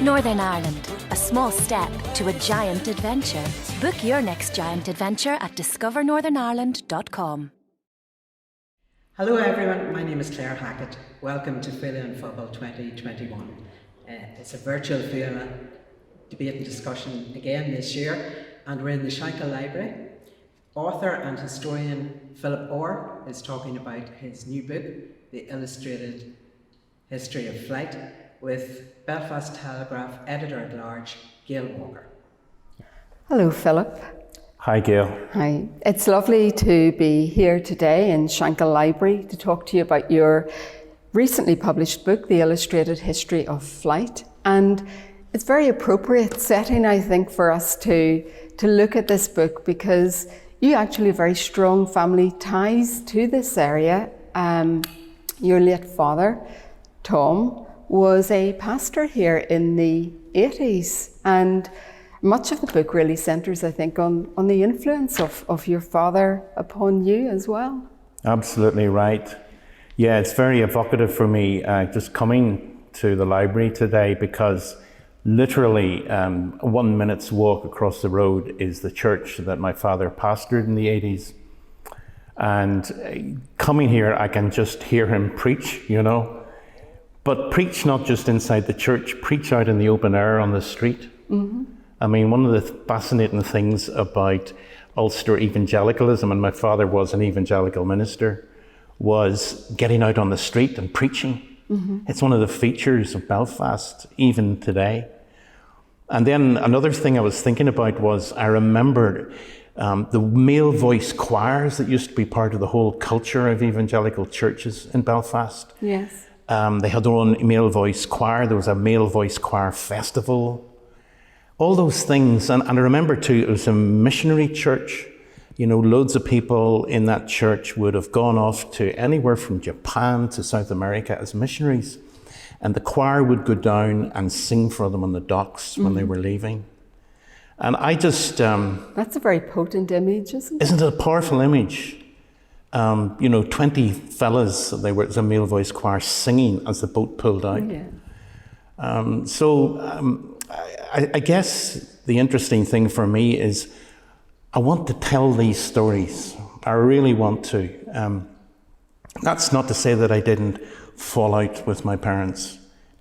Northern Ireland, a small step to a giant adventure. Book your next giant adventure at discovernorthernireland.com. Hello everyone, my name is Claire Hackett. Welcome to Féile and Phobail 2021. It's a virtual Féile debate and discussion again this year, and we're in the Shankill Library. Author and historian Philip Orr is talking about his new book, The Illustrated History of Flight, with Belfast Telegraph Editor-at-Large Gail Walker. Hello, Philip. Hi, Gail. Hi. It's lovely to be here today in Shankill Library to talk to you about your recently published book, The Illustrated History of Flight. And it's very appropriate setting, I think, for us to look at this book because you actually have very strong family ties to this area. Your late father, Tom, was a pastor here in the 80s, and much of the book really centres, I think, on the influence of your father upon you as well. Absolutely right. Yeah, it's very evocative for me just coming to the library today because literally 1 minute's walk across the road is the church that my father pastored in the 80s. And coming here, I can just hear him preach, you know. But preach not just inside the church, preach out in the open air on the street. Mm-hmm. I mean, one of the fascinating things about Ulster evangelicalism, and my father was an evangelical minister, was getting out on the street and preaching. Mm-hmm. It's one of the features of Belfast, even today. And then another thing I was thinking about was I remembered the male voice choirs that used to be part of the whole culture of evangelical churches in Belfast. Yes. They had their own male voice choir. There was a male voice choir festival. All those things. And I remember too, it was a missionary church. You know, loads of people in that church would have gone off to anywhere from Japan to South America as missionaries. And the choir would go down and sing for them on the docks when they were leaving. And I just... That's a very potent image, isn't it? Isn't it a powerful image? 20 fellas, there was a male voice choir singing as the boat pulled out. Yeah. I guess the interesting thing for me is I want to tell these stories. I really want to. That's not to say that I didn't fall out with my parents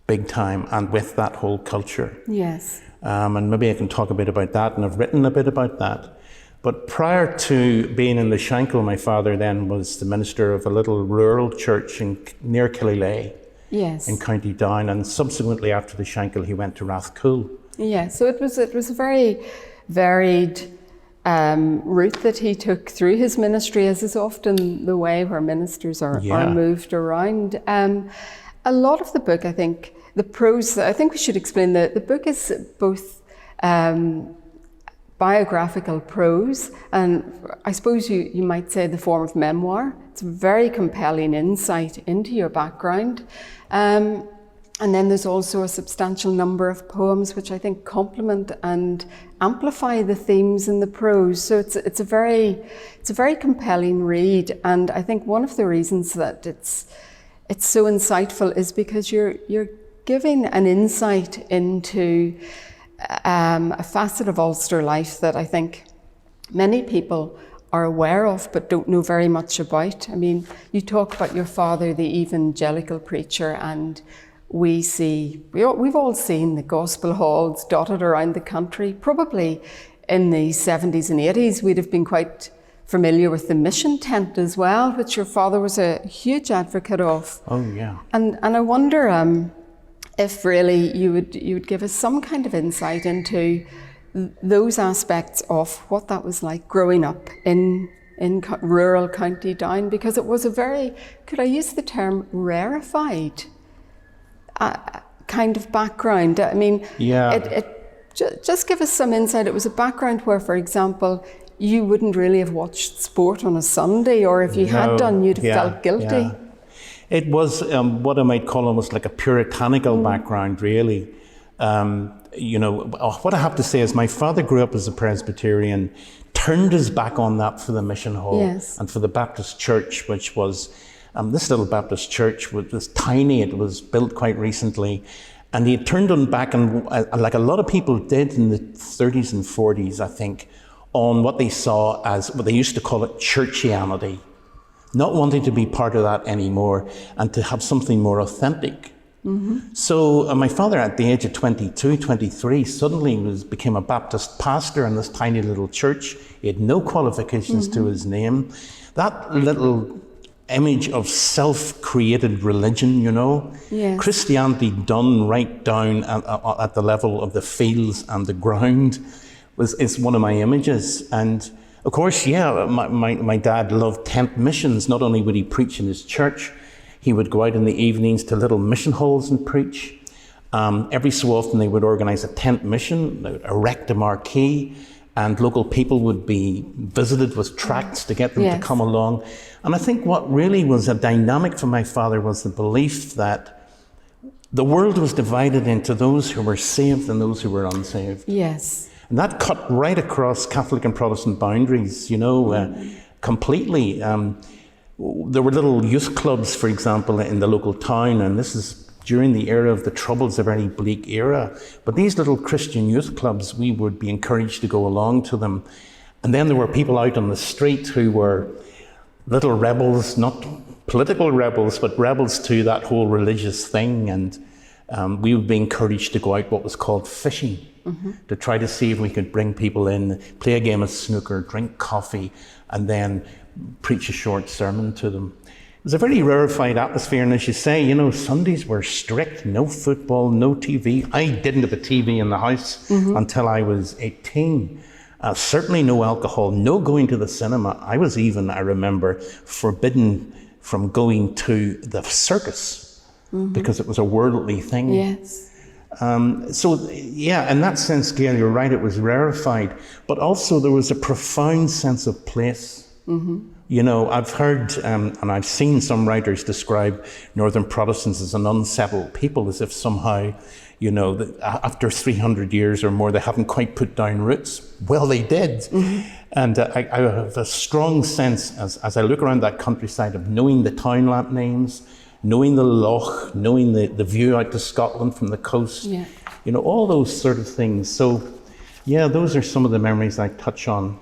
big time and with that whole culture. Yes. And maybe I can talk a bit about that, and I've written a bit about that. But prior to being in the Shankill, my father then was the minister of a little rural church near Killilea, yes, in County Down, and subsequently after the Shankill he went to Rathcoole. Yeah, so it was a very varied route that he took through his ministry, as is often the way where ministers are moved around. A lot of the book, I think, the prose, I think we should explain that the book is both biographical prose, and I suppose you might say the form of memoir. It's a very compelling insight into your background. And then there's also a substantial number of poems which I think complement and amplify the themes in the prose. So it's a very compelling read, and I think one of the reasons that it's so insightful is because you're giving an insight into a facet of Ulster life that I think many people are aware of but don't know very much about. I mean, you talk about your father, the evangelical preacher, and we've all seen the gospel halls dotted around the country. Probably in the 70s and 80s we'd have been quite familiar with the mission tent as well, which your father was a huge advocate of. Oh yeah. And I wonder if really you would give us some kind of insight into those aspects of what that was like growing up in rural County Down, because it was a very, could I use the term rarefied kind of background? I mean, just give us some insight. It was a background where, for example, you wouldn't really have watched sport on a Sunday, or if you had done, you'd have felt guilty. Yeah. It was what I might call almost like a puritanical background, really. What I have to say is my father grew up as a Presbyterian, turned his back on that for the mission hall and for the Baptist church, which was, this little Baptist church was tiny. It was built quite recently. And he had turned on back, and like a lot of people did in the 30s and 40s, I think, on what they saw as what they used to call it churchianity, not wanting to be part of that anymore and to have something more authentic. So my father, at the age of 22, 23, suddenly became a Baptist pastor in this tiny little church. He had no qualifications to his name. That little image of self-created religion, you know, Yes. Christianity done right down at the level of the fields and the ground is one of my images. And of course, yeah, my dad loved tent missions. Not only would he preach in his church, he would go out in the evenings to little mission halls and preach. Every so often they would organize a tent mission, they would erect a marquee, and local people would be visited with tracts to get them to come along. And I think what really was a dynamic for my father was the belief that the world was divided into those who were saved and those who were unsaved. Yes. And that cut right across Catholic and Protestant boundaries, you know, completely. There were little youth clubs, for example, in the local town, and this is during the era of the Troubles, a very bleak era. But these little Christian youth clubs, we would be encouraged to go along to them. And then there were people out on the street who were little rebels, not political rebels, but rebels to that whole religious thing. And we would be encouraged to go out what was called fishing, to try to see if we could bring people in, play a game of snooker, drink coffee, and then preach a short sermon to them. It was a very rarefied atmosphere, and as you say, you know, Sundays were strict, no football, no TV. I didn't have a TV in the house until I was 18. Certainly no alcohol, no going to the cinema. I was even, I remember, forbidden from going to the circus because it was a worldly thing. Yes. So, yeah, in that sense, Gail, you're right, it was rarefied, but also there was a profound sense of place. You know, I've heard and I've seen some writers describe Northern Protestants as an unsettled people, as if somehow, you know, that after 300 years or more, they haven't quite put down roots. Well, they did. And I have a strong sense, as I look around that countryside, of knowing the townland names, knowing the loch, knowing the view out to Scotland from the coast, you know, all those sort of things. So, yeah, those are some of the memories I touch on.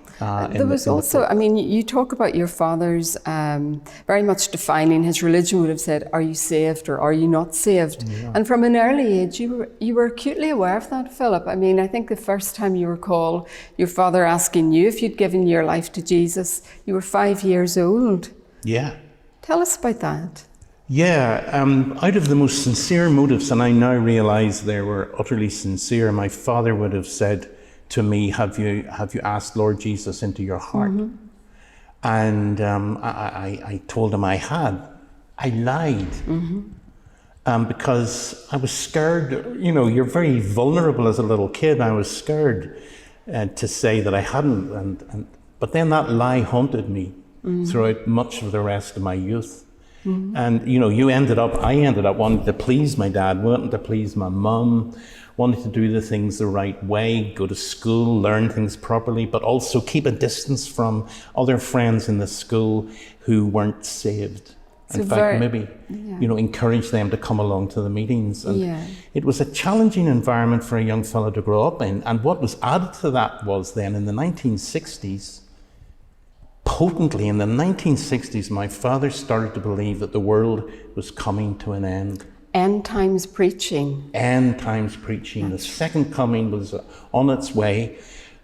There was also, I mean, you talk about your father's very much defining his religion, would have said, are you saved or are you not saved? And from an early age, you were acutely aware of that, Philip. I mean, I think the first time you recall your father asking you if you'd given your life to Jesus, you were 5 years old. Yeah. Tell us about that. Yeah, out of the most sincere motives, and I now realise they were utterly sincere, my father would have said to me, have you asked Lord Jesus into your heart? And I told him I had. I lied because I was scared. You know, you're very vulnerable as a little kid. I was scared to say that I hadn't. But then that lie haunted me throughout much of the rest of my youth. And, you know, I ended up wanting to please my dad, wanting to please my mum, wanting to do the things the right way, go to school, learn things properly, but also keep a distance from other friends in the school who weren't saved. In fact, maybe, you know, encourage them to come along to the meetings. And it was a challenging environment for a young fellow to grow up in. And what was added to that was then in the 1960s, potently in the 1960s, my father started to believe that the world was coming to an end. End times preaching. End times preaching. The second coming was on its way.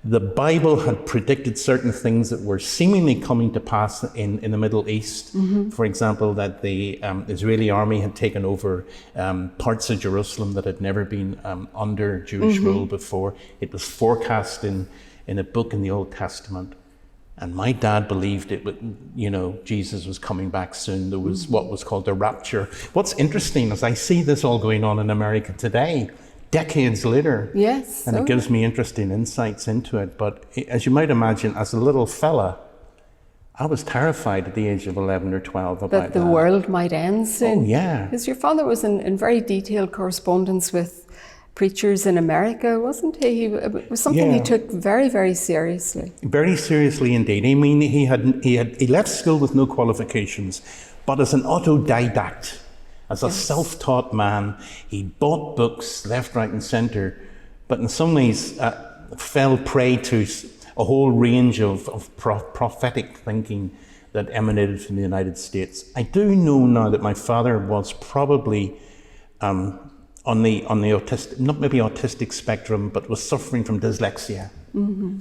The Bible had predicted certain things that were seemingly coming to pass in the Middle East. For example, that the Israeli army had taken over parts of Jerusalem that had never been under Jewish rule before. It was forecast in a book in the Old Testament. And my dad believed it would, you know, Jesus was coming back soon. There was what was called the rapture. What's interesting is I see this all going on in America today, decades later. Yes. And it gives me interesting insights into it. But as you might imagine, as a little fella, I was terrified at the age of 11 or 12 about that. That the world might end soon. Oh, yeah. Because your father was in very detailed correspondence with preachers in America, wasn't he? It was something he took very, very seriously. Very seriously indeed. I mean, he left school with no qualifications, but as an autodidact, As a self-taught man, he bought books left, right and centre, but in some ways fell prey to a whole range of prophetic thinking that emanated from the United States. I do know now that my father was probably on the autistic, not maybe autistic spectrum, but was suffering from dyslexia,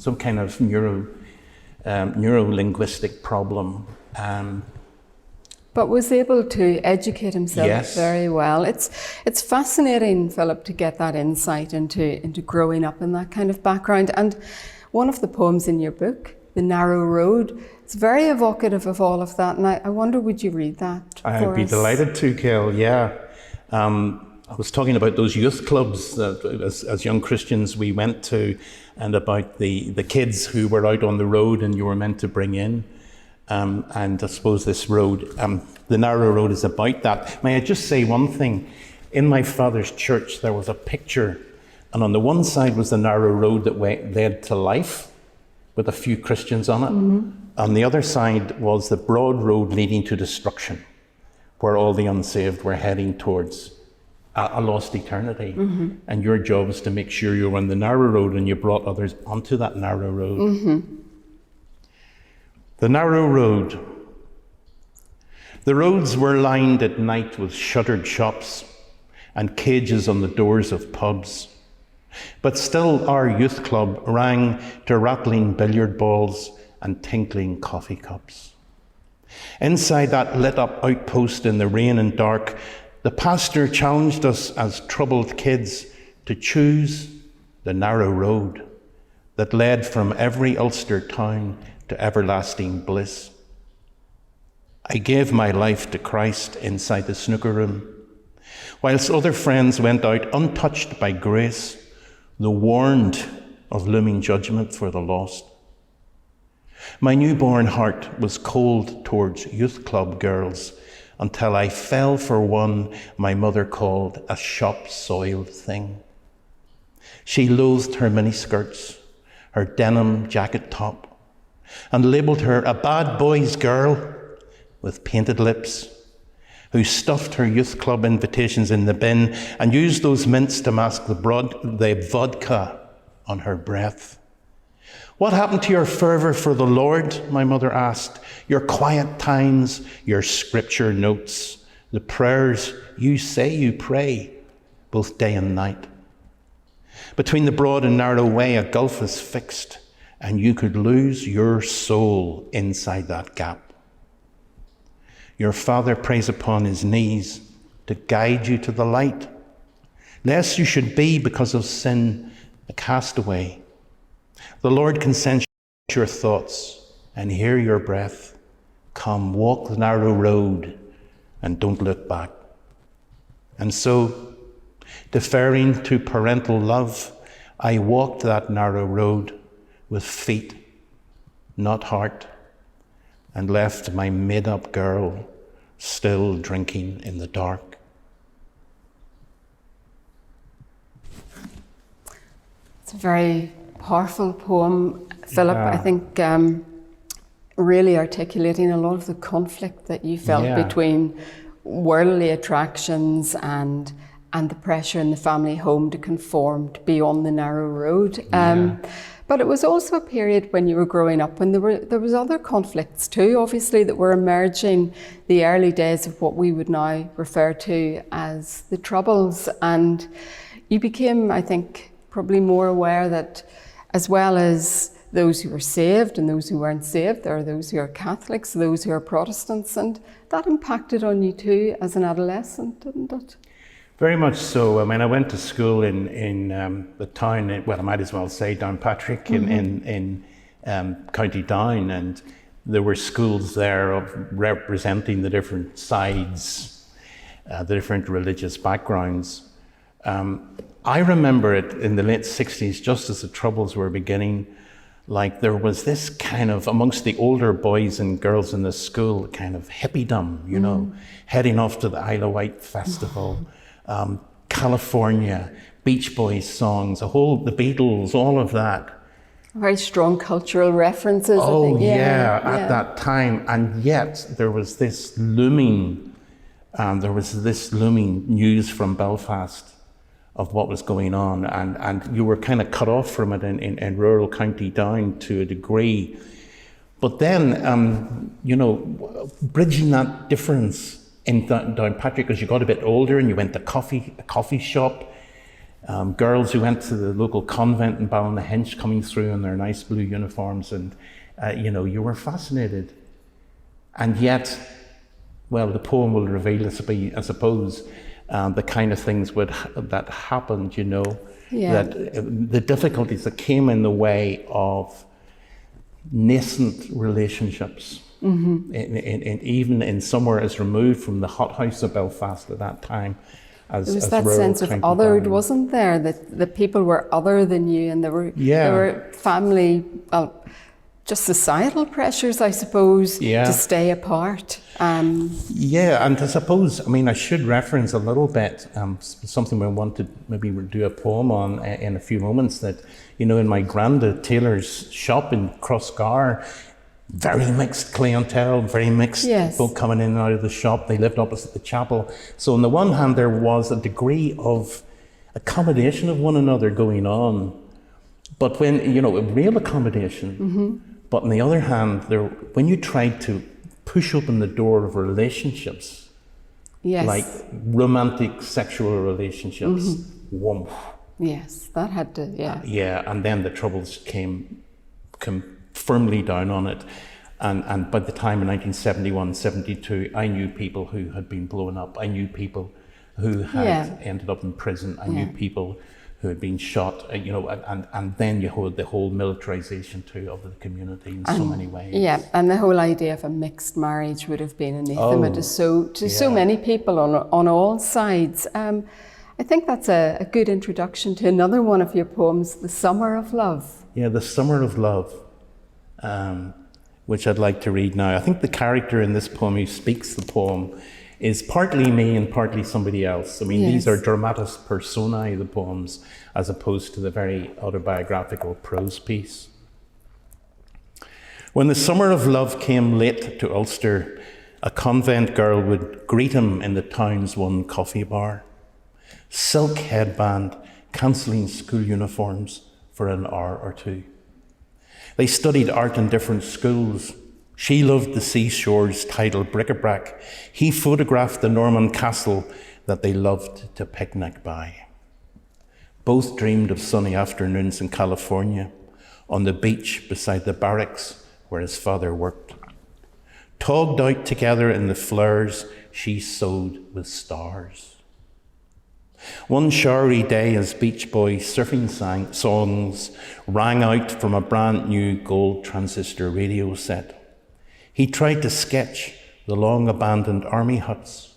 some kind of neuro-linguistic problem. But was able to educate himself very well. It's fascinating, Philip, to get that insight into growing up in that kind of background. And one of the poems in your book, The Narrow Road, it's very evocative of all of that. And I wonder, would you read that for us? I'd be delighted to, Gail, yeah. I was talking about those youth clubs that as young Christians we went to, and about the kids who were out on the road and you were meant to bring in. And I suppose this road, the narrow road, is about that. May I just say one thing? In my father's church, there was a picture, and on the one side was the narrow road that led to life, with a few Christians on it. On the other side was the broad road leading to destruction, where all the unsaved were heading towards a lost eternity. And your job is to make sure you're on the narrow road and you brought others onto that narrow road. The narrow road. The roads were lined at night with shuttered shops and cages on the doors of pubs. But still our youth club rang to rattling billiard balls and tinkling coffee cups. Inside that lit up outpost in the rain and dark, the pastor challenged us as troubled kids to choose the narrow road that led from every Ulster town to everlasting bliss. I gave my life to Christ inside the snooker room, whilst other friends went out untouched by grace, though warned of looming judgment for the lost. My newborn heart was cold towards youth club girls until I fell for one my mother called a shop-soiled thing. She loathed her miniskirts, her denim jacket top, and labelled her a bad boy's girl with painted lips, who stuffed her youth club invitations in the bin and used those mints to mask the vodka on her breath. What happened to your fervour for the Lord? My mother asked. Your quiet times, your scripture notes, the prayers you say you pray, both day and night. Between the broad and narrow way, a gulf is fixed, and you could lose your soul inside that gap. Your father prays upon his knees to guide you to the light, lest you should be, because of sin, a castaway. The Lord can sense your thoughts and hear your breath. Come, walk the narrow road and don't look back. And so, deferring to parental love, I walked that narrow road with feet, not heart, and left my made-up girl still drinking in the dark. It's a very powerful poem, Philip. I think really articulating a lot of the conflict that you felt between worldly attractions and the pressure in the family home to conform, to be on the narrow road. But it was also a period when you were growing up when there was other conflicts too, obviously, that were emerging, the early days of what we would now refer to as the Troubles. And you became, I think, probably more aware that as well as those who were saved and those who weren't saved, there are those who are Catholics, those who are Protestants, and that impacted on you too as an adolescent, didn't it? Very much so. I mean, I went to school in the town, well, I might as well say Downpatrick in County Down, and there were schools there of representing the different sides, the different religious backgrounds. I remember it in the late 60s, just as the Troubles were beginning, like there was this kind of, amongst the older boys and girls in the school, kind of hippiedom, you know, heading off to the Isle of Wight festival. California, Beach Boys songs, the Beatles, all of that. Very strong cultural references, I think. At that time. And yet there was this looming there was this looming news from Belfast of what was going on, and you were kind of cut off from it in rural County Down to a degree. But then, bridging that difference in Downpatrick, as you got a bit older and you went to a coffee shop, girls who went to the local convent in Ballynahinch coming through in their nice blue uniforms, and you were fascinated. And yet, well, the poem will reveal, I suppose, the kind of things that happened, that the difficulties that came in the way of nascent relationships, and even in somewhere as removed from the hothouse of Belfast at that time. There was that sense of othered, wasn't there? That the people were other than you, and there were family, just societal pressures, I suppose, to stay apart. And I suppose, I should reference a little bit something we want to maybe do a poem on in a few moments, that, in my Granda tailor's shop in Crossgar, very mixed clientele, very mixed folk coming in and out of the shop. They lived opposite the chapel. So on the one hand, there was a degree of accommodation of one another going on, but when, real accommodation. But on the other hand, when you tried to push open the door of relationships, like romantic sexual relationships, whoomp. Yes, that had to, and then the troubles came firmly down on it. And by the time in 1971, 72, I knew people who had been blown up. I knew people who had ended up in prison. I knew people who had been shot, and then you had the whole militarization too of the community in so many ways. Yeah, and the whole idea of a mixed marriage would have been anathema to so many people on all sides. I think that's a good introduction to another one of your poems, The Summer of Love. Yeah, The Summer of Love, which I'd like to read now. I think the character in this poem who speaks the poem is partly me and partly somebody else. These are dramatis personae, the poems, as opposed to the very autobiographical prose piece. When the summer of love came late to Ulster, a convent girl would greet him in the town's one coffee bar. Silk headband, cancelling school uniforms for an hour or two. They studied art in different schools. She loved the seashore's tidal bric-a-brac. He photographed the Norman castle that they loved to picnic by. Both dreamed of sunny afternoons in California, on the beach beside the barracks where his father worked. Togged out together in the flowers she sewed with stars. One showery day as Beach Boy surfing songs rang out from a brand new gold transistor radio set. He tried to sketch the long-abandoned army huts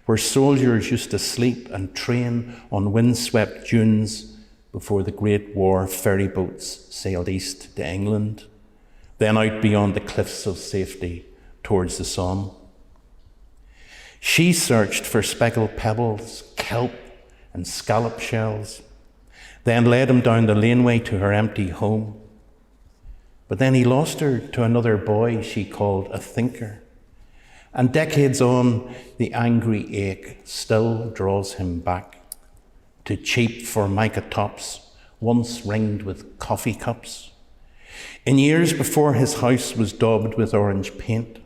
where soldiers used to sleep and train on windswept dunes before the Great War ferry boats sailed east to England, then out beyond the cliffs of safety towards the Somme. She searched for speckled pebbles, kelp, and scallop shells, then led him down the laneway to her empty home. But then he lost her to another boy she called a thinker. And decades on, the angry ache still draws him back to cheap Formica tops, once ringed with coffee cups. In years before his house was daubed with orange paint,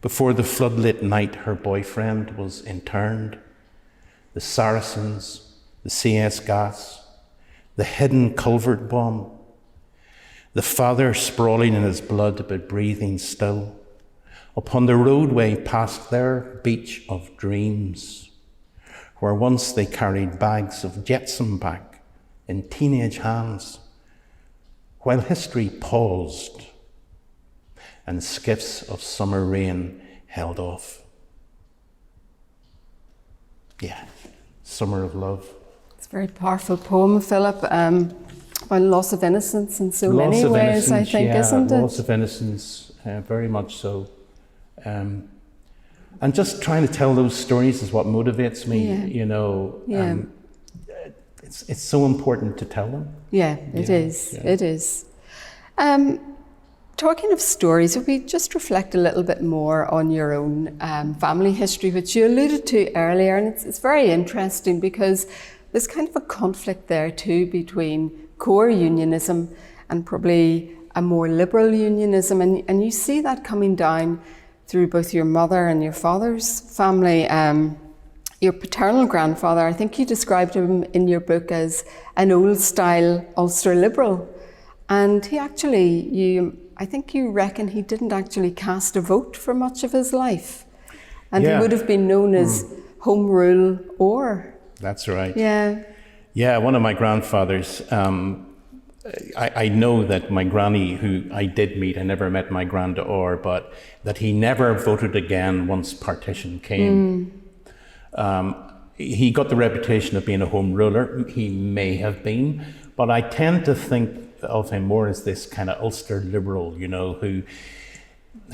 before the floodlit night her boyfriend was interned, the Saracens, the CS gas, the hidden culvert bomb, the father sprawling in his blood but breathing still, upon the roadway past their beach of dreams, where once they carried bags of jetsam back in teenage hands, while history paused and skiffs of summer rain held off. Yeah, Summer of Love. It's a very powerful poem, Philip, about loss of innocence in so many ways, I think, isn't it? Loss of innocence, very much so. And just trying to tell those stories is what motivates me, It's so important to tell them. Yeah, it is. Yeah. It is. Talking of stories, if we just reflect a little bit more on your own family history, which you alluded to earlier, and it's very interesting because there's kind of a conflict there too between core unionism and probably a more liberal unionism, and you see that coming down through both your mother and your father's family. Your paternal grandfather, I think you described him in your book as an old-style Ulster liberal, and he actually, I think you reckon he didn't actually cast a vote for much of his life. And he would have been known as Home Rule Orr. That's right. Yeah. Yeah, one of my grandfathers, I know that my granny, who I did meet, I never met my granda Orr, but that he never voted again once partition came. He got the reputation of being a home ruler. He may have been, but I tend to think of him more as this kind of Ulster liberal, who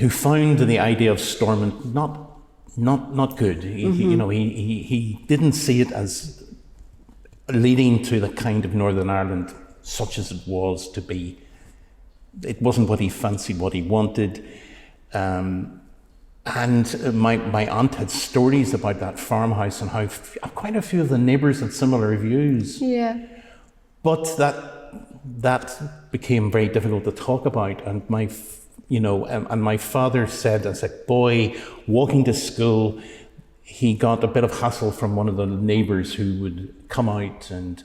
found the idea of Stormont not good. He didn't see it as leading to the kind of Northern Ireland such as it was to be. It wasn't what he fancied, what he wanted. And my aunt had stories about that farmhouse and how quite a few of the neighbours had similar views. Yeah. But that became very difficult to talk about, and my father said, as a boy walking to school, he got a bit of hassle from one of the neighbours who would come out and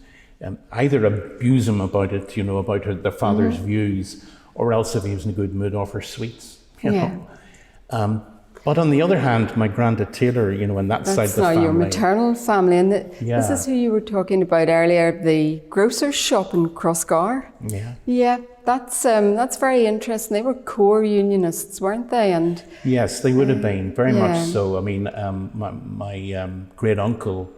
either abuse him about it, about their father's views, or else if he was in a good mood, offer sweets. You know? But on the other hand, my granda Taylor, on that side of the family. That's now your maternal family, and this is who you were talking about earlier, the grocer's shop in Crossgar. Yeah. Yeah, that's very interesting. They were core unionists, weren't they? And yes, they would have been, very much so. I mean, my great uncle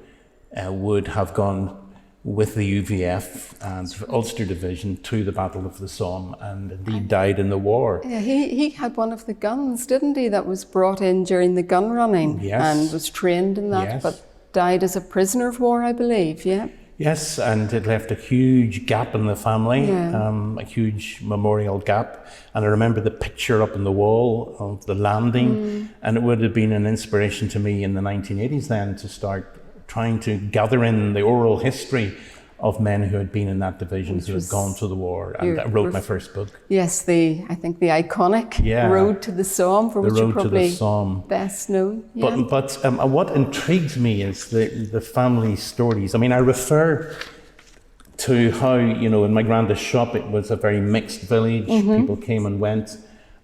would have gone with the UVF and Ulster Division to the Battle of the Somme, and indeed died in the war. Yeah, he had one of the guns, didn't he, that was brought in during the gun running. Yes. And was trained in that, but died as a prisoner of war, I believe, yeah? Yes, and it left a huge gap in the family, a huge memorial gap. And I remember the picture up on the wall of the landing, and it would have been an inspiration to me in the 1980s then to start trying to gather in the oral history of men who had been in that division, who had gone to the war, and I wrote my first book. Yes, I think the iconic Road to the Somme, for which you're probably best known. Yeah. But what intrigues me is the family stories. I mean, I refer to how, in my granda's shop, it was a very mixed village. People came and went.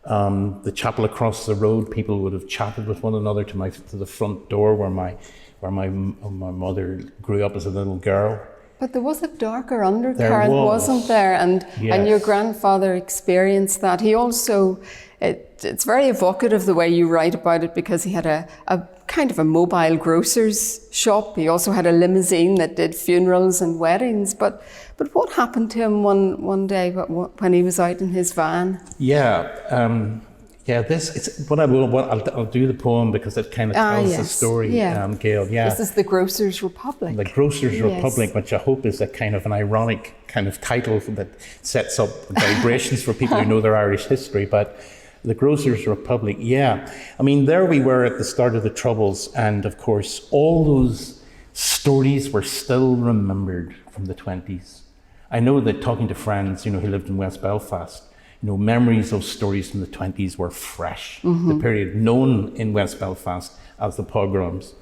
The chapel across the road, people would have chatted with one another to the front door where my mother grew up as a little girl. But there was a darker undercurrent, wasn't there? And your grandfather experienced that. He also, it's very evocative the way you write about it, because he had a kind of a mobile grocer's shop. He also had a limousine that did funerals and weddings. But what happened to him one day when he was out in his van? I'll do the poem because it kind of tells the story, Gail. Yeah. This is the Grocers Republic. The Grocers Republic, which I hope is a kind of an ironic kind of title that sets up vibrations for people who know their Irish history. But the Grocers Republic, I mean, there we were at the start of the Troubles, and of course, all those stories were still remembered from the 20s. I know that talking to friends, who lived in West Belfast, memories of stories from the 20s were fresh. The period known in West Belfast as the pogroms.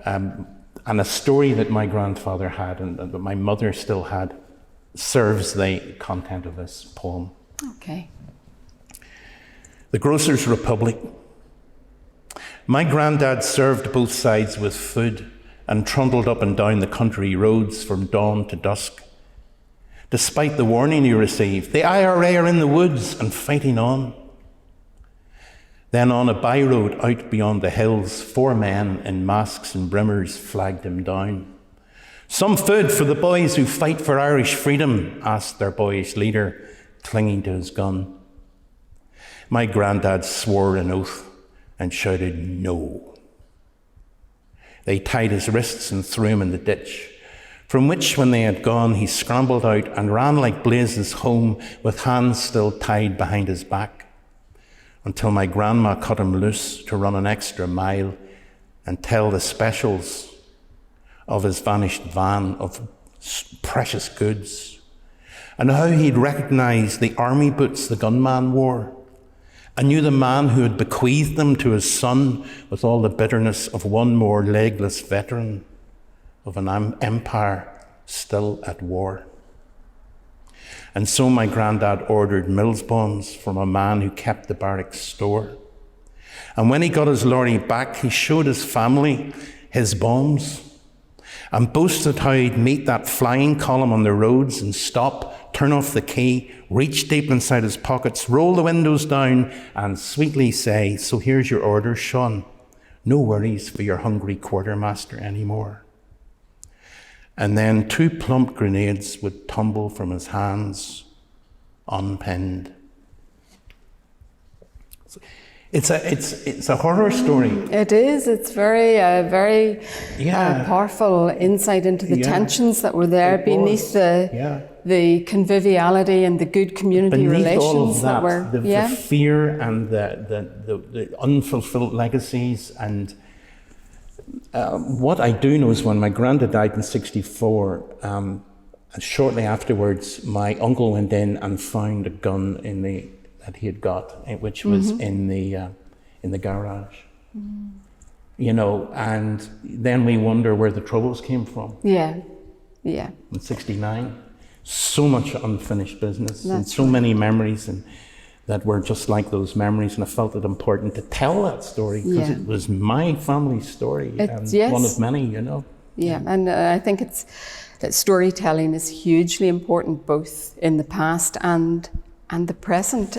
And a story that my grandfather had and that my mother still had serves the content of this poem. Okay. The Grocers Republic. My granddad served both sides with food and trundled up and down the country roads from dawn to dusk. Despite the warning he received, the IRA are in the woods and fighting on. Then on a by-road out beyond the hills, 4 men in masks and brimmers flagged him down. Some food for the boys who fight for Irish freedom, asked their boyish leader, clinging to his gun. My granddad swore an oath and shouted, no. They tied his wrists and threw him in the ditch. from which, when they had gone, he scrambled out and ran like blazes home with hands still tied behind his back, until my grandma cut him loose to run an extra mile and tell the specials of his vanished van of precious goods, and how he'd recognised the army boots the gunman wore, and knew the man who had bequeathed them to his son with all the bitterness of one more legless veteran of an empire still at war. And so my granddad ordered Mills bombs from a man who kept the barracks store. And when he got his lorry back, he showed his family his bombs and boasted how he'd meet that flying column on the roads and stop, turn off the key, reach deep inside his pockets, roll the windows down and sweetly say, "So here's your order, Sean. No worries for your hungry quartermaster anymore." And then 2 plump grenades would tumble from his hands, unpinned. It's a horror story. It is. It's very powerful insight into the tensions that were there beneath the conviviality and the good community beneath relations all of that were. The fear and the unfulfilled legacies. And what I do know is when my granddad died in '64, and shortly afterwards, my uncle went in and found a gun that he had got, which was in the garage. You know, and then we wonder where the troubles came from. Yeah. In '69, so much unfinished business. That's and so many memories, and that were just like those memories. And I felt it important to tell that story because it was my family's story, and one of many, you know. Yeah, and I think that storytelling is hugely important, both in the past and the present.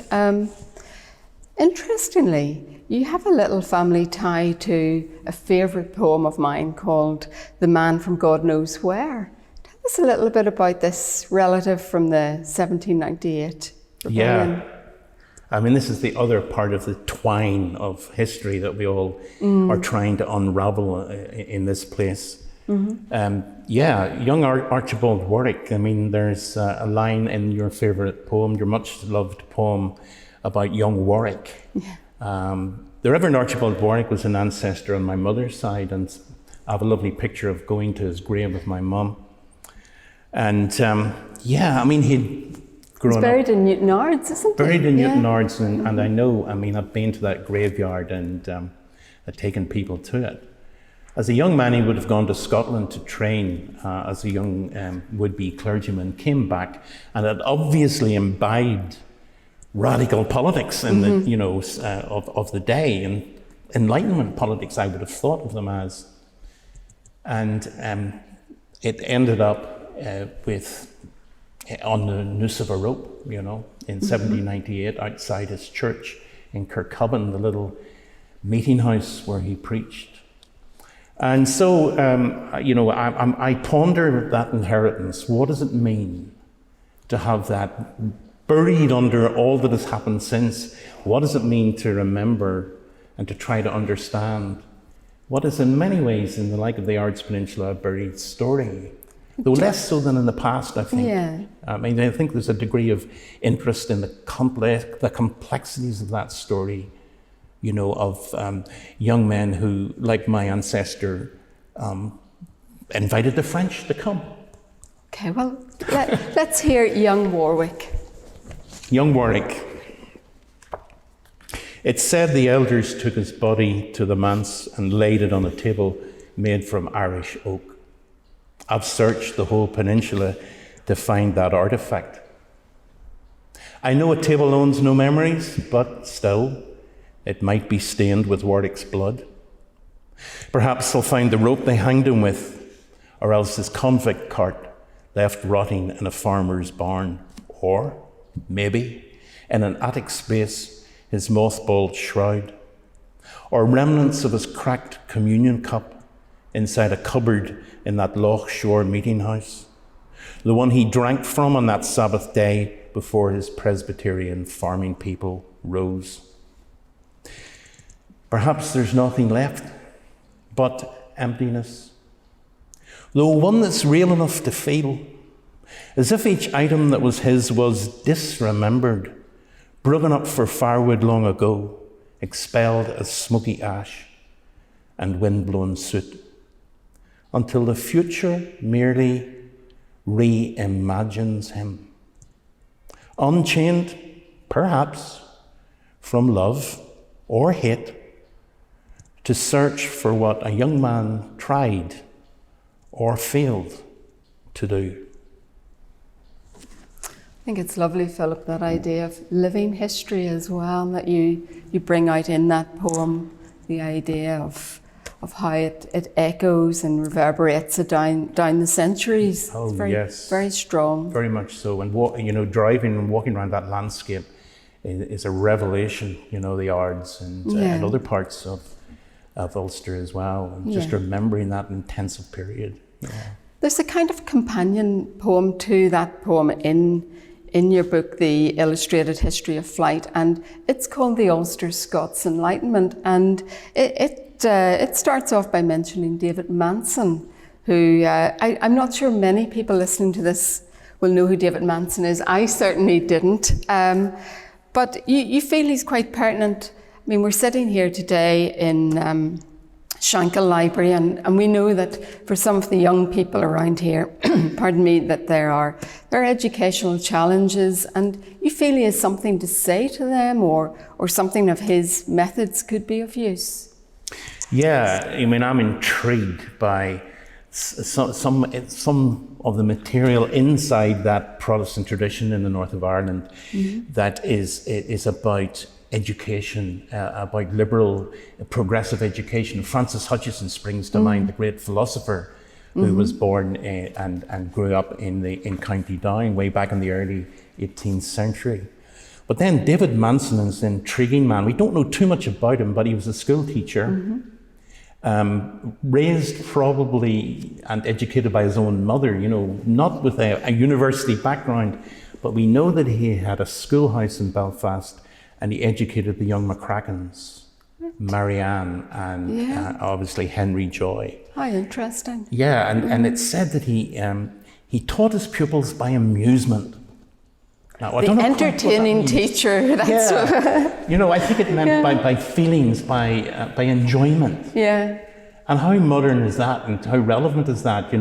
Interestingly, you have a little family tie to a favourite poem of mine called "The Man from God Knows Where." Tell us a little bit about this relative from the 1798 rebellion. Yeah. I mean, this is the other part of the twine of history that we all are trying to unravel in this place. Young Archibald Warwick. I mean, there's a line in your favourite poem, your much loved poem, about young Warwick. The Reverend Archibald Warwick was an ancestor on my mother's side, and I have a lovely picture of going to his grave with my mum. And I mean, he'd grown up. He's buried in Newton Ards, isn't he? Buried in Newton Ards, and I know, I mean, I've been to that graveyard and I've taken people to it. As a young man, he would have gone to Scotland to train as a young would-be clergyman, came back and had obviously imbibed radical politics in the, you know, of the day, and Enlightenment politics, I would have thought of them as. And it ended up on the noose of a rope, you know, in 1798 outside his church in Kirkcoven, the little meeting house where he preached. And so, you know, I ponder that inheritance. What does it mean to have that buried under all that has happened since? What does it mean to remember and to try to understand what is in many ways, in the like of the Ards Peninsula, a buried story? Though less so than in the past, I think. Yeah. I mean, I think there's a degree of interest in the complexities of that story, you know, of young men who, like my ancestor, invited the French to come. Okay, well, let's hear young Warwick. Young Warwick. It said the elders took his body to the manse and laid it on a table made from Irish oak. I've searched the whole peninsula to find that artifact. I know a table owns no memories, but still, it might be stained with Warwick's blood. Perhaps they'll find the rope they hanged him with, or else his convict cart left rotting in a farmer's barn, or maybe in an attic space his mothballed shroud, or remnants of his cracked communion cup inside a cupboard in that Loch Shore meeting house, the one he drank from on that Sabbath day before his Presbyterian farming people rose. Perhaps there's nothing left but emptiness, though one that's real enough to feel, as if each item that was his was disremembered, broken up for firewood long ago, expelled as smoky ash and wind-blown soot, until the future merely reimagines him. Unchained, perhaps, from love or hate, to search for what a young man tried or failed to do. I think it's lovely, Philip, that idea of living history as well, that you bring out in that poem, the idea of how it echoes and reverberates it down the centuries. Oh, it's very, yes. very strong. Very much so. And driving and walking around that landscape is a revelation, the Ards and other parts of Ulster as well. And just remembering that intensive period. Yeah. There's a kind of companion poem to that poem in your book, The Illustrated History of Flight, and it's called The Ulster Scots Enlightenment, and it starts off by mentioning David Manson, who I'm not sure many people listening to this will know who David Manson is. I certainly didn't, but you feel he's quite pertinent. I mean, we're sitting here today in Shankill Library, and we know that for some of the young people around here, pardon me, that there are educational challenges, and you feel he has something to say to them, or something of his methods could be of use. Yeah, I mean, I'm intrigued by some of the material inside that Protestant tradition in the north of Ireland that is about education, about liberal, progressive education. Francis Hutcheson springs to mind, the great philosopher who was born and grew up in County Down way back in the early 18th century. But then David Manson is an intriguing man. We don't know too much about him, but he was a school teacher, raised probably and educated by his own mother, not with a university background, but we know that he had a schoolhouse in Belfast and he educated the young McCrackens, Marianne and obviously Henry Joy. How interesting. Yeah, and it's said that he taught his pupils by amusement. Now, the entertaining teacher. That's I think it meant by feelings, by enjoyment. Yeah. And how modern is that, and how relevant is that?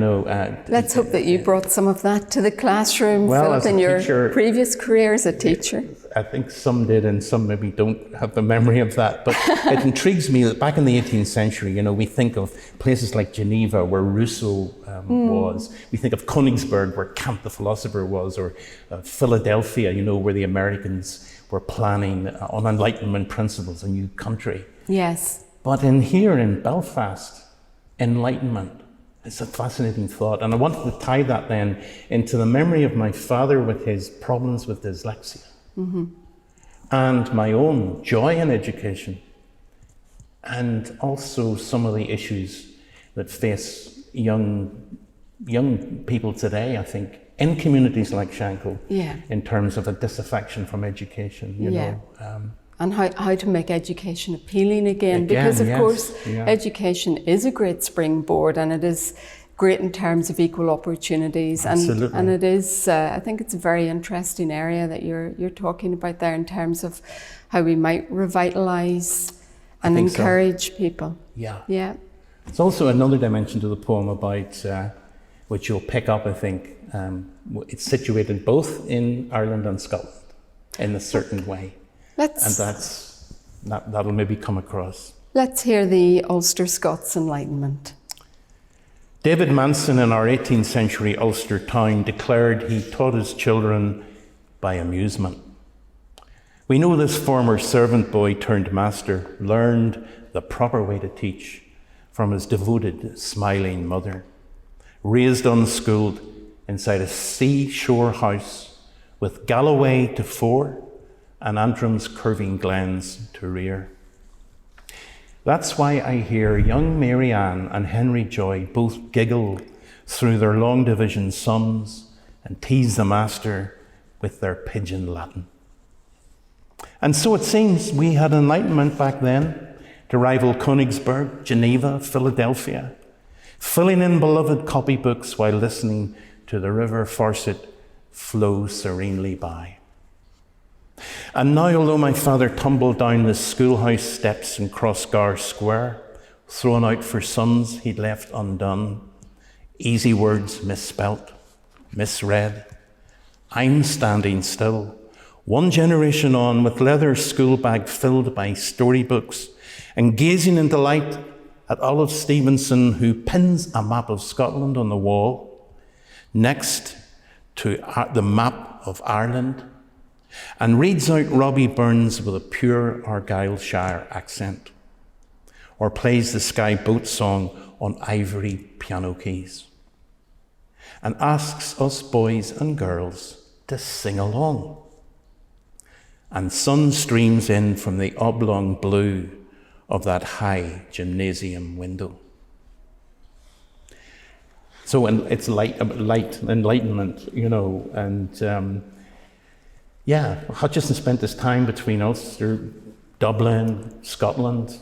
Let's hope that you brought some of that to the classroom, Philip, in your previous career as a teacher. I think some did, and some maybe don't have the memory of that. But it intrigues me that back in the 18th century, we think of places like Geneva, where Rousseau was. We think of Königsberg, where Kant the philosopher was, or Philadelphia, where the Americans were planning on Enlightenment principles a new country. Yes. But here in Belfast, Enlightenment is a fascinating thought. And I wanted to tie that then into the memory of my father with his problems with dyslexia. And my own joy in education, and also some of the issues that face young people today, I think, in communities like Shankill, in terms of a disaffection from education, you know. And how to make education appealing again because of course education is a great springboard, and it is great in terms of equal opportunities. Absolutely. And it is, I think it's a very interesting area that you're talking about there in terms of how we might revitalise and encourage people. Yeah. It's also another dimension to the poem about, which you'll pick up, I think. It's situated both in Ireland and Scotland in a certain way. That'll maybe come across. Let's hear the Ulster Scots Enlightenment. David Manson in our 18th century Ulster town declared he taught his children by amusement. We know this former servant boy turned master learned the proper way to teach from his devoted, smiling mother. Raised unschooled inside a seashore house with Galloway to fore and Antrim's curving glens to rear. That's why I hear young Mary Ann and Henry Joy both giggle through their long division sums and tease the master with their pidgin Latin. And so it seems we had enlightenment back then to rival Königsberg, Geneva, Philadelphia. filling in beloved copybooks while listening to the river Forset flow serenely by. And now, although my father tumbled down the schoolhouse steps in Crossgar Square, thrown out for sons he'd left undone, easy words misspelt, misread, I'm standing still, one generation on, with leather school bag filled by storybooks, and gazing in delight at Olive Stevenson, who pins a map of Scotland on the wall, next to the map of Ireland, and reads out Robbie Burns with a pure Argyllshire accent, or plays the Sky Boat song on ivory piano keys, and asks us boys and girls to sing along. And sun streams in from the oblong blue of that high gymnasium window. So it's light enlightenment, you know, and Hutchison spent his time between Ulster, Dublin, Scotland.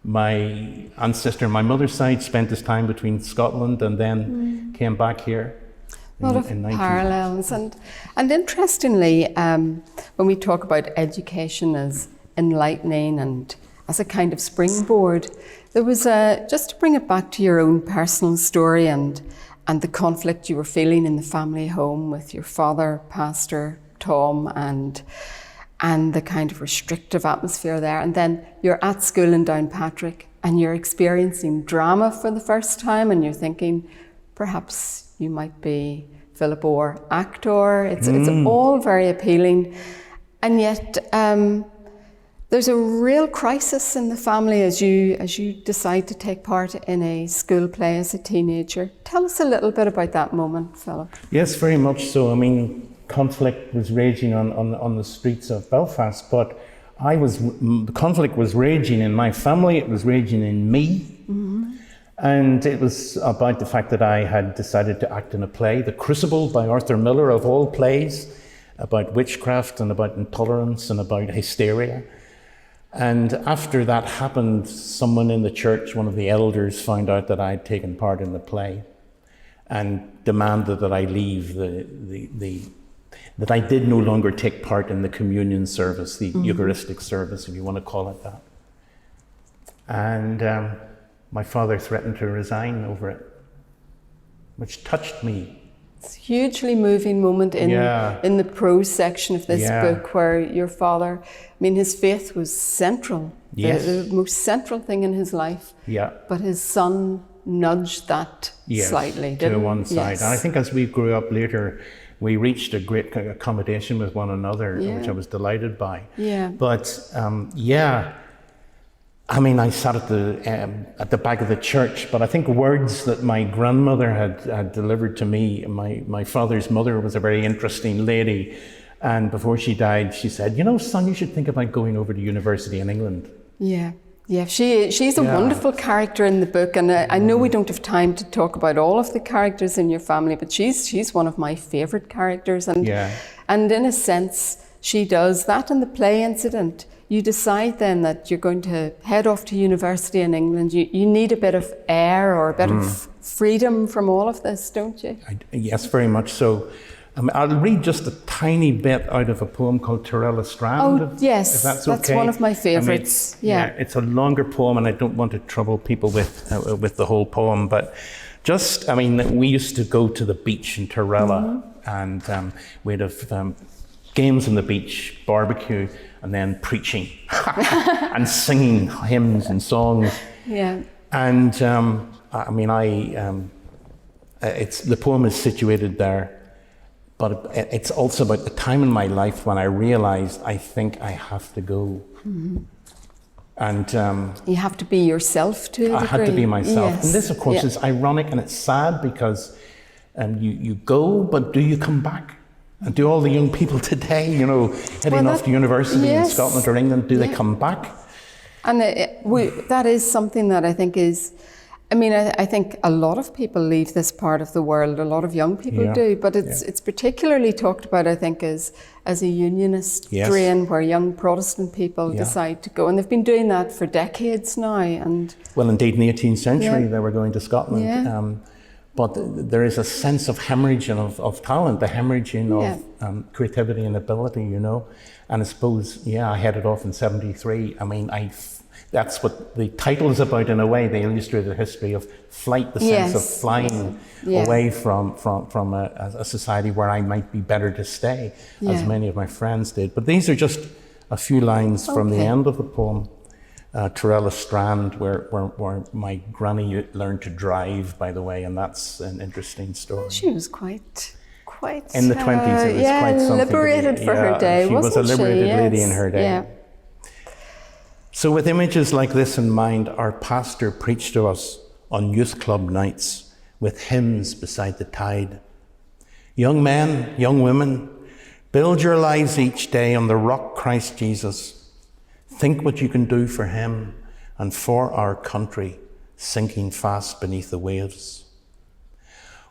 My ancestor, my mother's side, spent his time between Scotland and then came back here. A lot of parallels. And interestingly, when we talk about education as enlightening and as a kind of springboard, there was just to bring it back to your own personal story and the conflict you were feeling in the family home with your father, Pastor Tom, and the kind of restrictive atmosphere there. And then you're at school in Downpatrick and you're experiencing drama for the first time and you're thinking, perhaps you might be Philip Orr, actor. It's all very appealing. And yet there's a real crisis in the family as you decide to take part in a school play as a teenager. Tell us a little bit about that moment, Philip. Yes, very much so. I mean, conflict was raging on the streets of Belfast, but the conflict was raging in my family, it was raging in me. Mm-hmm. And it was about the fact that I had decided to act in a play, The Crucible by Arthur Miller, of all plays, about witchcraft and about intolerance and about hysteria. And after that happened, someone in the church, one of the elders, found out that I had taken part in the play and demanded that I leave that I did no longer take part in the communion service, the Eucharistic service, if you want to call it that. And my father threatened to resign over it, which touched me. It's a hugely moving moment in the prose section of this book, where your father, I mean, his faith was central, the most central thing in his life. Yeah. But his son nudged that slightly, didn't he? To one side. Yes. And I think as we grew up later, we reached a great accommodation with one another, which I was delighted by. Yeah. But I mean, I sat at the back of the church, but I think words that my grandmother had delivered to me. My father's mother was a very interesting lady, and before she died, she said, "You know, son, you should think about going over to university in England." Yeah. Yeah, she's a wonderful character in the book, and I know we don't have time to talk about all of the characters in your family, but she's one of my favourite characters, and in a sense, she does that in the play incident. You decide then that you're going to head off to university in England. You need a bit of air or a bit of freedom from all of this, don't you? Yes, very much so. I'll read just a tiny bit out of a poem called Torella Strand. Oh, yes, if that's okay. That's one of my favourites. It's a longer poem, and I don't want to trouble people with the whole poem, but we used to go to the beach in Torella, and we'd have games on the beach, barbecue, and then preaching and singing hymns and songs. Yeah. And the poem is situated there, but it's also about the time in my life when I realized I think I have to go. Mm-hmm. And you have to be yourself to a degree. I had to be myself. Yes. And this, of course, is ironic and it's sad because you go, but do you come back? And do all the young people today, heading off to university in Scotland or England, do they come back? And that is something that I think is I mean, I think a lot of people leave this part of the world, a lot of young people do, but it's particularly talked about, I think, as a Unionist drain where young Protestant people decide to go. And they've been doing that for decades now. And well, indeed, in the 18th century, they were going to Scotland. But there is a sense of hemorrhaging of talent, the hemorrhaging of creativity and ability, you know. And I suppose, I headed off in 73. I mean, that's what the title is about in a way. They illustrate the history of flight, the sense of flying away from a society where I might be better to stay, as many of my friends did. But these are just a few lines from the end of the poem, Torella Strand, where my granny learned to drive, by the way, and that's an interesting story. She was quite in the 20s. It was quite something liberated for her day, she wasn't was a liberated lady in her day. Yeah. So with images like this in mind, our pastor preached to us on youth club nights with hymns beside the tide. Young men, young women, build your lives each day on the rock Christ Jesus. Think what you can do for him and for our country, sinking fast beneath the waves.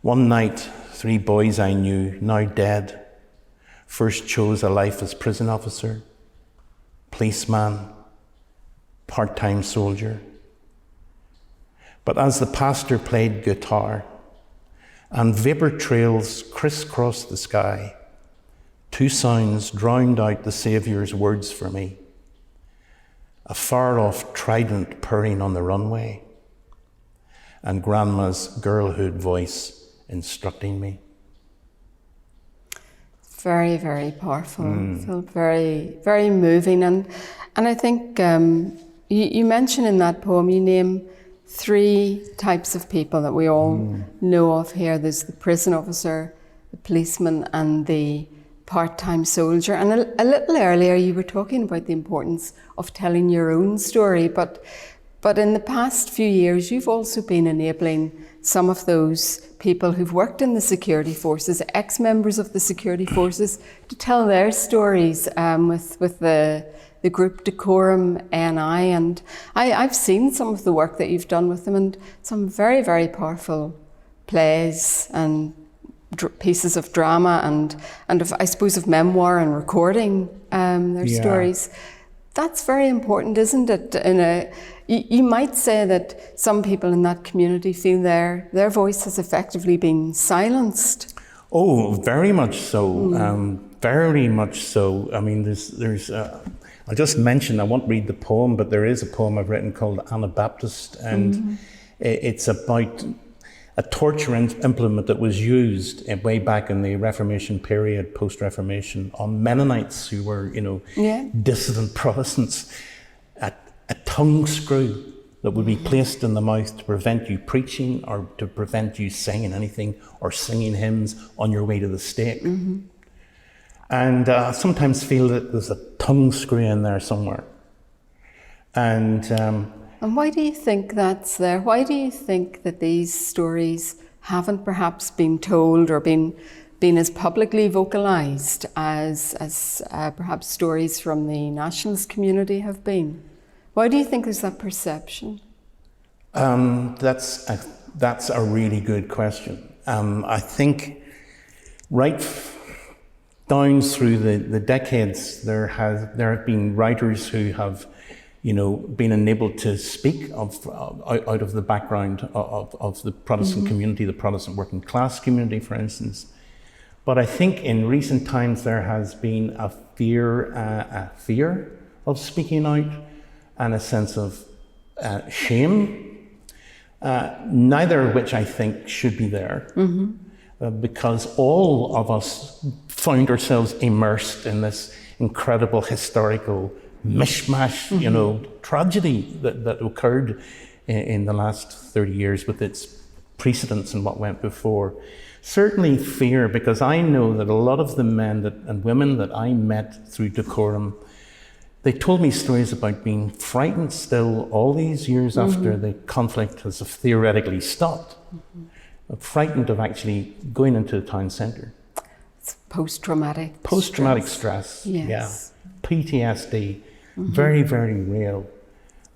One night, 3 boys I knew, now dead, first chose a life as prison officer, policeman, part-time soldier. But as the pastor played guitar and vapour trails crisscrossed the sky, 2 sounds drowned out the Saviour's words for me. A far-off trident purring on the runway and Grandma's girlhood voice instructing me. Very, very powerful. Philip, very, very moving. And I think you mention in that poem, you name 3 types of people that we all know of here. There's the prison officer, the policeman, and the part-time soldier. And a little earlier, you were talking about the importance of telling your own story. But in the past few years, you've also been enabling some of those people who've worked in the security forces, ex-members of the security forces, to tell their stories with the group Decorum NI. And I've seen some of the work that you've done with them, and some very, very powerful plays and pieces of drama and of, I suppose, of memoir and recording their stories. That's very important, isn't it? You might say that some people in that community feel their voice has effectively been silenced. Oh, very much so. Very much so. I mean, there's I'll just mention, I won't read the poem, but there is a poem I've written called Anabaptist, and it's about a torture implement that was used way back in the Reformation period, post-Reformation, on Mennonites who were, dissident Protestants. A tongue screw that would be placed in the mouth to prevent you preaching or to prevent you singing anything or singing hymns on your way to the stake. And I sometimes feel that there's a tongue screw in there somewhere. And why do you think that's there? Why do you think that these stories haven't perhaps been told or been as publicly vocalised as perhaps stories from the nationalist community have been? Why do you think there's that perception? That's a really good question. I think right down through the decades, there have been writers who have, been enabled to speak out of the background of the Protestant community, the Protestant working class community, for instance. But I think in recent times there has been a fear of speaking out and a sense of shame, neither of which I think should be there, because all of us found ourselves immersed in this incredible historical mishmash, tragedy that occurred in the last 30 years with its precedents and what went before. Certainly fear, because I know that a lot of the men and women that I met through Decorum, they told me stories about being frightened still all these years after the conflict has theoretically stopped. Frightened of actually going into the town centre. It's post-traumatic stress. Yes. PTSD, very, very real.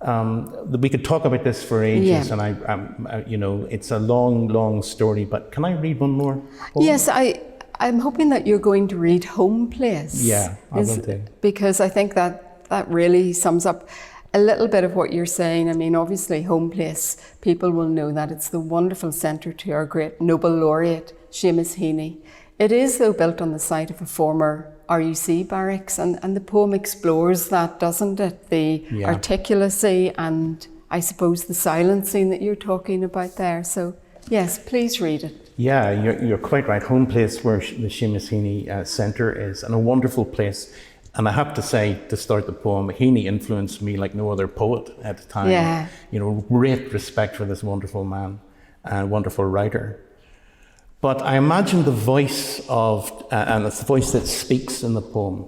We could talk about this for ages, and it's a long story. But can I read one more? Yes, I'm hoping that you're going to read Home Place. Yeah, I will do. Because I think that really sums up a little bit of what you're saying. I mean, obviously, Home Place, people will know that it's the wonderful centre to our great Nobel laureate, Seamus Heaney. It is, though, built on the site of a former RUC barracks, and the poem explores that, doesn't it? The articulacy and, I suppose, the silencing that you're talking about there. So, yes, please read it. Yeah, you're quite right. Home Place, where the Seamus Heaney Centre is, and a wonderful place. And I have to say, to start the poem, Heaney influenced me like no other poet at the time. Yeah. Great respect for this wonderful man and wonderful writer. But I imagine the voice of, and it's the voice that speaks in the poem,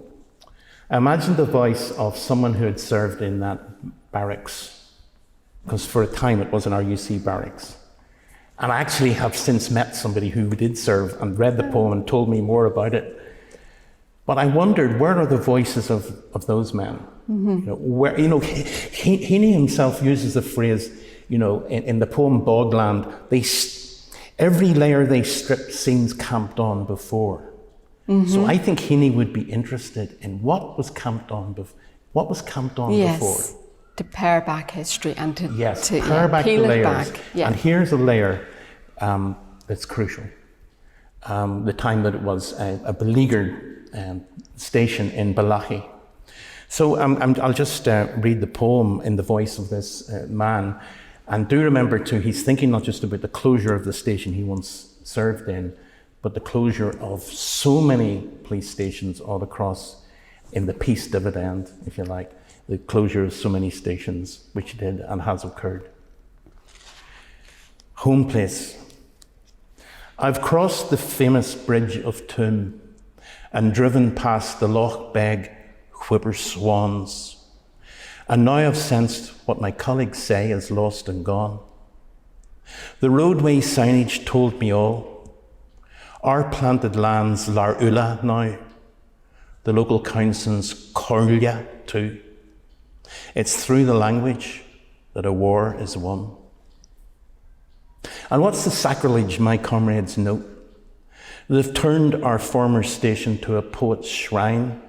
I imagine the voice of someone who had served in that barracks, because for a time it was an RUC barracks. And I actually have since met somebody who did serve and read the poem and told me more about it. But I wondered, where are the voices of those men? Mm-hmm. Heaney himself uses the phrase, in the poem Bogland, every layer they stripped seems camped on before. Mm-hmm. So I think Heaney would be interested in what was camped on before. To pare back history and to pare back peel the layers. It back. Yeah. And here's a layer that's crucial. The time that it was a beleaguered station in Balachi. So I'll just read the poem in the voice of this man. And do remember too, he's thinking not just about the closure of the station he once served in, but the closure of so many police stations all across in the peace dividend, if you like, the closure of so many stations, which did and has occurred. Home Place. I've crossed the famous bridge of Toom and driven past the Loch Beg whipper swans. And now I've sensed what my colleagues say is lost and gone. The roadway signage told me all. Our planted lands Lar Ula now. The local council's Corlia too. It's through the language that a war is won. And what's the sacrilege my comrades note? They've turned our former station to a poet's shrine.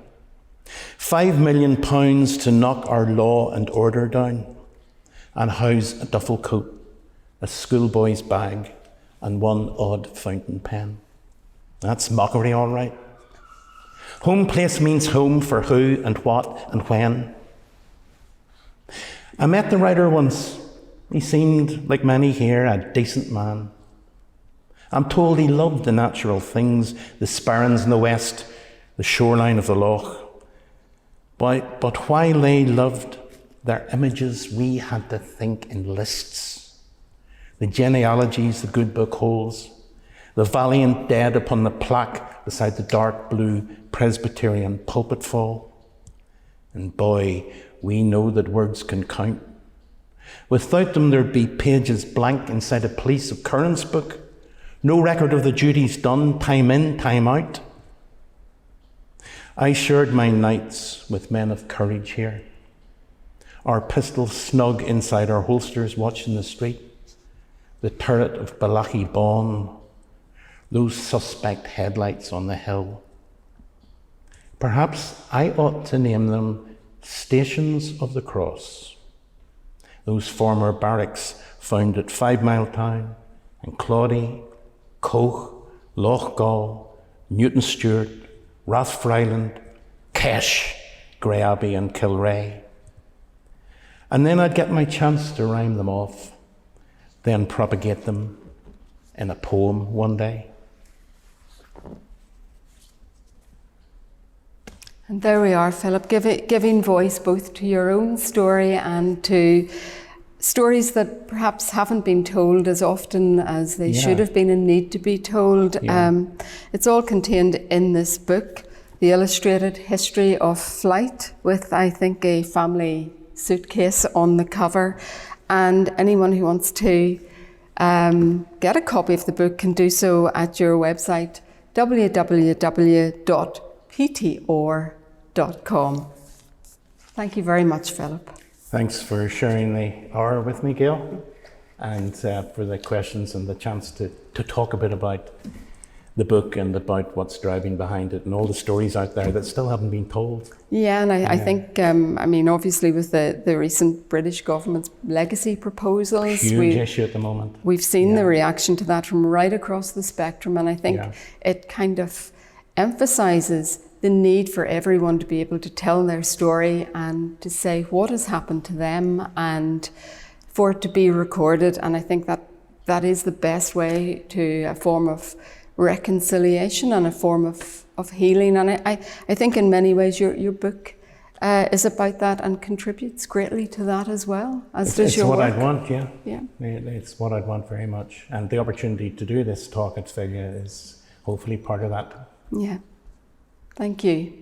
£5 million to knock our law and order down and house a duffel coat, a schoolboy's bag, and one odd fountain pen. That's mockery, all right. Home Place means home for who and what and when. I met the writer once. He seemed, like many here, a decent man. I'm told he loved the natural things, the sparrans in the west, the shoreline of the loch. But while they loved their images, we had to think in lists. The genealogies the good book holds, the valiant dead upon the plaque beside the dark blue Presbyterian pulpit fall. And boy, we know that words can count. Without them, there'd be pages blank inside a police occurrence book. No record of the duties done, time in, time out. I shared my nights with men of courage here. Our pistols snug inside our holsters, watching the street. The turret of Balachi Bawn. Those suspect headlights on the hill. Perhaps I ought to name them Stations of the Cross. Those former barracks found at 5 Mile Town and Claudy, Coch, Loch Gall, Newton Stewart, Rathfryland, Kesh, Grey Abbey and Kilray. And then I'd get my chance to rhyme them off, then propagate them in a poem one day. And there we are, Philip, giving voice both to your own story and to stories that perhaps haven't been told as often as they should have been and need to be told. Yeah. It's all contained in this book, The Illustrated History of Flight, with, I think, a family suitcase on the cover. And anyone who wants to get a copy of the book can do so at your website, www.ptor.com. Thank you very much, Philip. Thanks for sharing the hour with me, Gail, and for the questions and the chance to talk a bit about the book and about what's driving behind it and all the stories out there that still haven't been told. Yeah, and I think, I mean, obviously with the recent British government's legacy proposals, Huge issue at the moment. We've seen the reaction to that from right across the spectrum, and I think it kind of emphasises the need for everyone to be able to tell their story and to say what has happened to them and for it to be recorded. And I think that is the best way to a form of reconciliation and a form of healing. And I think in many ways your book is about that and contributes greatly to that as well, as does your work. It's what I'd want, yeah. It's what I'd want very much. And the opportunity to do this talk at Féile is hopefully part of that. Yeah. Thank you.